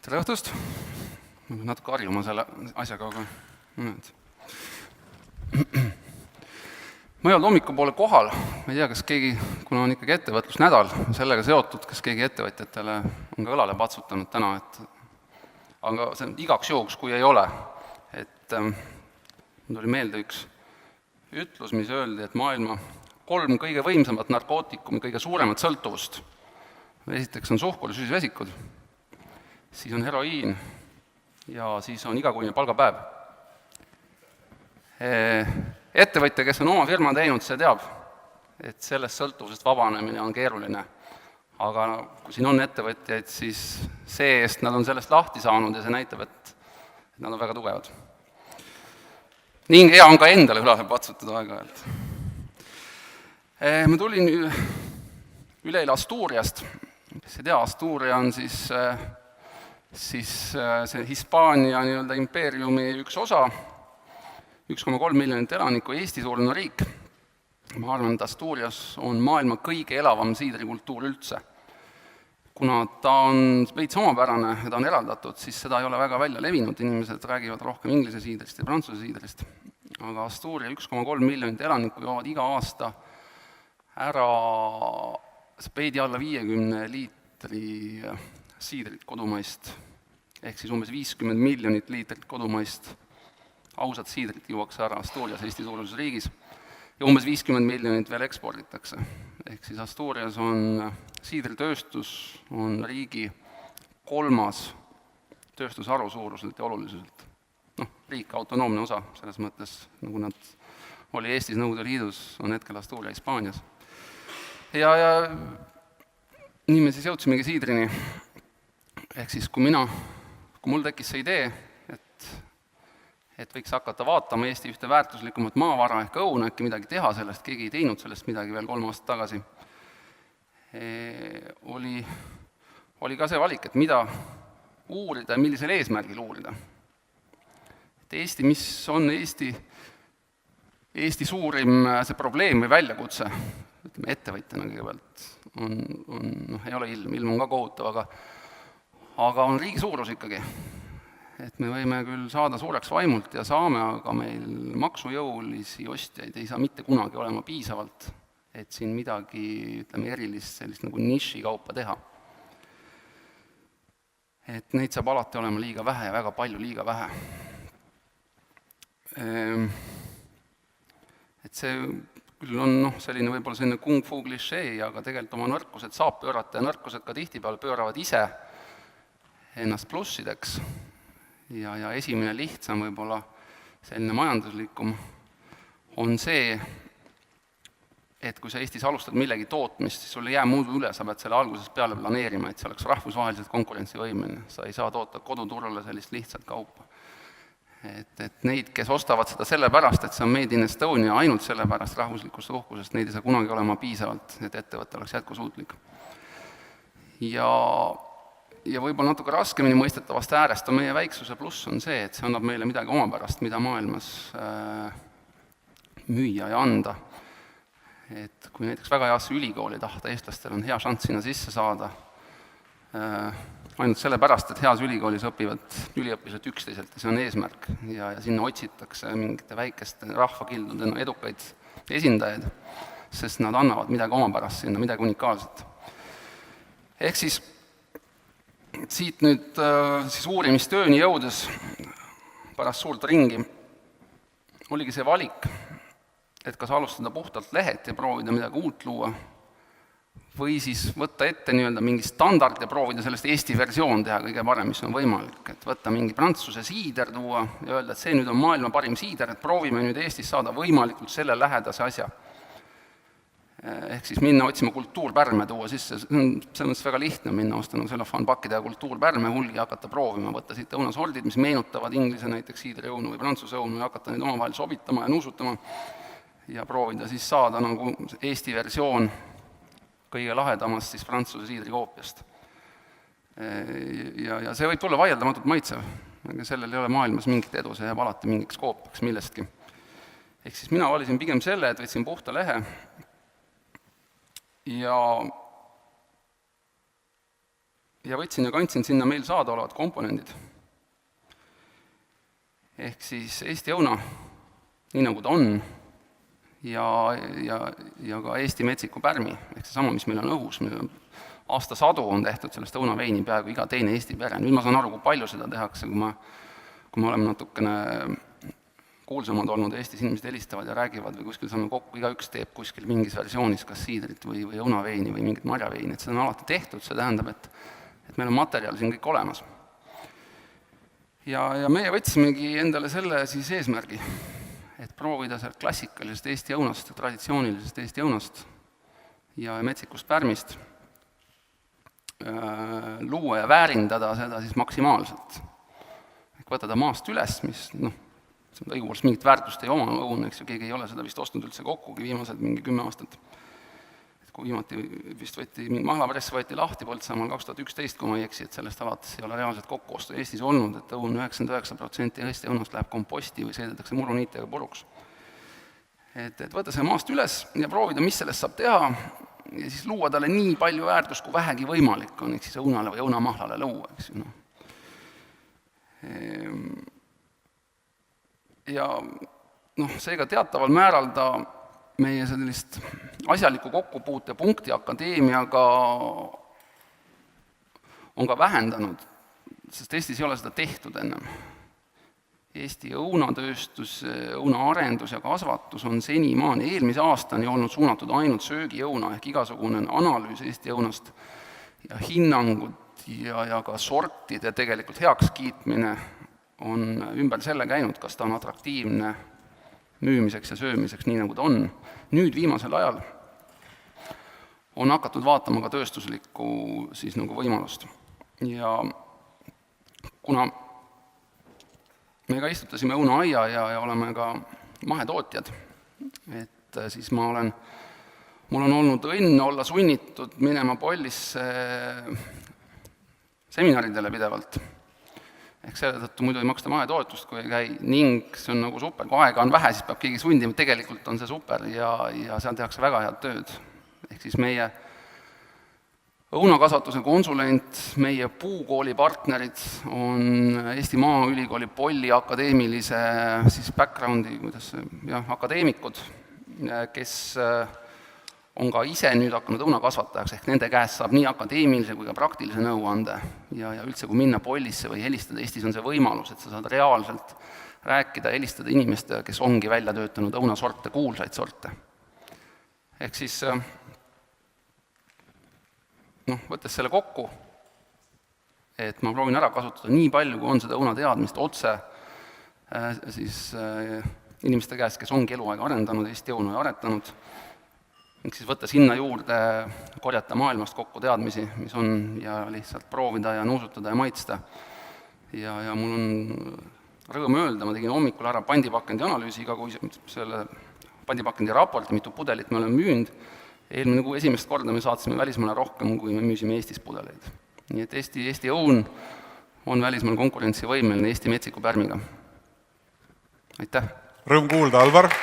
Tere õhtust! Ma pean natuke harjuma selle asjaga, aga ma ei olnud hommikupoole kohal, ma ei tea, kas keegi, kuna on ikkagi ettevõtlusnädal sellega seotud, kas keegi ettevõtjatele on ka õlale patsutanud täna, aga see on igaks juhuks, kui ei ole. Mul tuli meelde üks ütlus, mis öeldi, et maailma 3 kõige võimsamat narkootikumi, kõige suuremat sõltuvust. Esiteks on suhkur ja süsivesikud, siis on heroiin ja siis on igakuine palgapäev. Ettevõtja, kes on oma firma teinud, see teab, et sellest sõltuvusest vabanemine on keeruline. Aga kui siin on ettevõtjaid, siis see eest nad on sellest lahti saanud ja see näitab, et nad on väga tugevad. Nii hea on ka endale õlale patsutada aeg-ajalt. Ma tulin üleeile Asturiast. Kes ei tea, Asturia on siis see Hispaania impeeriumi üks osa, 1,3 miljonit elanikku, Eesti-suurune riik. Ma arvan, et Asturias on maailma kõige elavam siidrikultuur üldse. Kuna ta on veits omapärane ja ta on eraldatud, siis seda ei ole väga välja levinud, inimesed räägivad rohkem inglise siidrist ja prantsuse siidrist. Aga Asturia 1,3 miljonit elanikku joovad iga aasta ära veidi alla 50 liitri siidrit kodumaist, ehk siis umbes 50 miljonit liitrit kodumaist ausat siidrit juuakse ära Asturias, Eesti suuruses riigis, ja umbes 50 miljonit veel eksporditakse. Ehk siis Asturias on siidritööstus on riigi 3. tööstusharu suuruselt ja olulisuselt. Riik autonoomne osa, selles mõttes, nagu nad oli Eestis Nõukogude Liidus, on hetkel Asturia Hispaanias. Ja nii me siis jõudsimegi siidrini. Ehk siis, kui mul tekkis see idee, et võiks hakata vaatama Eesti ühte väärtuslikumat maavara ehk õuna, äkki midagi teha sellest, keegi ei teinud sellest midagi veel 3 aastat tagasi, oli ka see valik, et mida uurida ja millisel eesmärgil uurida. Et mis on Eesti suurim see probleem või väljakutse, ütleme ettevõtjana kõigepealt, ei ole ilm on ka kohutav, aga on riigi suurus ikkagi. Et me võime küll saada suureks vaimult ja saame, aga meil maksujõulisi ostjaid ei saa mitte kunagi olema piisavalt, et siin midagi, erilist sellist nagu nišikaupa teha. Et neid saab alati olema liiga vähe ja väga palju liiga vähe. Et see küll on selline võib-olla selline kung fu klišee, aga tegelikult oma nõrkused saab pöörata ja nõrkused ka tihtipeale pööravad ise ennast plussideks. Ja esimene lihtsam võib-olla selline majanduslikum on see, et kui sa Eestis alustad millegi tootmist, siis sul ei jää muud üle, sa pead selle algusest peale planeerima, et see oleks rahvusvaheliselt konkurentsivõimeline. Sa ei saa toota koduturule sellist lihtsat kaupa. Et neid, kes ostavad seda sellepärast, et see on Made in Estonia ainult sellepärast rahvuslikust uhkusest, neid ei saa kunagi olema piisavalt, et ettevõte oleks jätkusuutlik. Ja võib-olla natuke raskemini mõistetavast äärest on meie väiksuse pluss on see, et see annab meile midagi omapärast, mida maailmas müüa ja anda. Et kui näiteks väga heasse ülikooli tahta, eestlastel on hea šanss sinna sisse saada, ainult sellepärast, et heas ülikoolis õpivad üliõpilased üksteiselt ja see on eesmärk ja sinna otsitakse mingite väikeste rahvakildudena edukaid esindajaid, sest nad annavad midagi omapärast sinna, midagi unikaalset. Ehk siis siit nüüd uurimistööni jõudes pärast suurt ringi oligi see valik, et kas alustada puhtalt lehet ja proovida midagi uut luua või siis võtta ette mingi standard ja proovida sellest Eesti versioon teha kõige parem, mis on võimalik. Et võtta mingi prantsuse siider tuua ja öelda, et see nüüd on maailma parim siider, et proovime nüüd Eestis saada võimalikult selle lähedase asja. Ehk siis minna otsima kultuurpärme tuua sisse, see on selles mõttes väga lihtne minna ostanud sellofaanpakkide ja kultuurpärme hulgi ja hakata proovima, võtta siit õunasordid, mis meenutavad inglise näiteks siidriõunu või prantsuse õunu ja hakata neid omavahel sobitama ja nuusutama ja proovida siis saada nagu Eesti versioon kõige lahedamast siis prantsuse siidrikoopiast. Ja see võib tulla vaieldamatult maitsev, aga sellel ei ole maailmas mingit edu, see jääb alati mingiks koopiaks millestki. Ehk siis mina valisin pigem selle, et võtsin puhta lehe ja ja võtsin ja kandsin sinna meil saada olevad komponendid. Ehk siis Eesti õuna, nii nagu ta on, ja ka Eesti metsiku pärmi, ehk see sama, mis meil on õhus, meil on aastasadu on tehtud sellest õunaveini peaaegu iga teine Eesti pere. Nüüd ma saan aru, kui palju seda tehakse, kui me oleme natukene kuulsamad olnud, Eestis inimesed helistavad ja räägivad või kuskil saame kokku, igaüks teeb kuskil mingis versioonis kas siidrit või õunaveini või mingit marjaveini, et seda on alati tehtud, see tähendab, et meil on materjal siin kõik olemas. Ja meie võtsimegi endale selle siis eesmärgi, et proovida sealt klassikalisest Eesti õunast, traditsioonilisest Eesti õunast ja metsikust pärmist luua ja väärindada seda siis maksimaalselt. Ehk võtta ta maast üles, mis õigupoolest mingit väärtust ei oma õun, eks ju, keegi ei ole seda vist ostnud üldse kokkugi viimased mingi 10 aastat. Et kui viimati vist mahlapress võeti lahti Põltsamaal 2011, kui ma ei eksi, et sellest alates ei ole reaalselt kokkuostu Eestis olnud, et õun 99% Eesti õunast läheb komposti või sõidetakse muruniitega puruks. Et võtta see maast üles ja proovida, mis sellest saab teha ja siis luua talle nii palju väärtust, kui vähegi võimalik on, eks siis õunale või õunamahlale luua, eks ju. Ja seega teataval määral ta meie sellist asjaliku kokkupuutepunkti akadeemiaga on ka vähendanud, sest Eestis ei ole seda tehtud ennem. Eesti õunatööstus, õunaarendus ja kasvatus on senimaani eelmise aastani olnud suunatud ainult söögiõuna ehk igasugune analüüs Eesti õunast ja hinnangud ja ka sortide tegelikult heakskiitmine on ümber selle käinud, kas ta on atraktiivne müümiseks ja söömiseks, nii nagu ta on. Nüüd viimasel ajal on hakatud vaatama ka tööstuslikku siis nagu võimalust. Ja kuna me ka istutasime õunaaia ja oleme ka mahetootjad, et siis mul on olnud õnn olla sunnitud minema Pollisse seminaridele pidevalt. Ehk selle tõttu muidu ei maksta mahetootust, kui ei käi, ning see on nagu super, kui aega on vähe, siis peab keegi sundima, tegelikult on see super ja seal tehakse väga head tööd. Ehk siis meie õunakasvatuse konsulent, meie puukooli partnerid on Eesti Maaülikooli Polli akadeemilise siis backgroundi, akadeemikud, kes on ka ise nüüd hakanud õunakasvatajaks, ehk nende käest saab nii akadeemilise kui ka praktilise nõuande ja üldse, kui minna Pollisse või helistada, Eestis on see võimalus, et sa saad reaalselt rääkida, helistada inimestega, kes ongi välja töötanud õunasorte, kuulsaid sorte. Ehk siis võttes selle kokku, et ma proovin ära kasutada nii palju, kui on seda õunateadmist otse siis inimeste käest, kes ongi eluaega arendanud, Eesti õunu ja aretanud, ning siis võtta sinna juurde, korjata maailmast kokku teadmisi, mis on, ja lihtsalt proovida ja nuusutada ja maitsta. Ja mul on rõõm öelda, ma tegin hommikul ära pandipakendi analüüsiga, kui selle pandipakendi raporti, mitu pudelit me oleme müünud. Eelmine kuu esimest korda me saatsime välismaale rohkem, kui me müüsime Eestis pudeleid. Nii et Eesti õun on välismaal konkurentsivõimeline Eesti metsiku pärmiga. Aitäh! Rõõm kuulda, Alvar!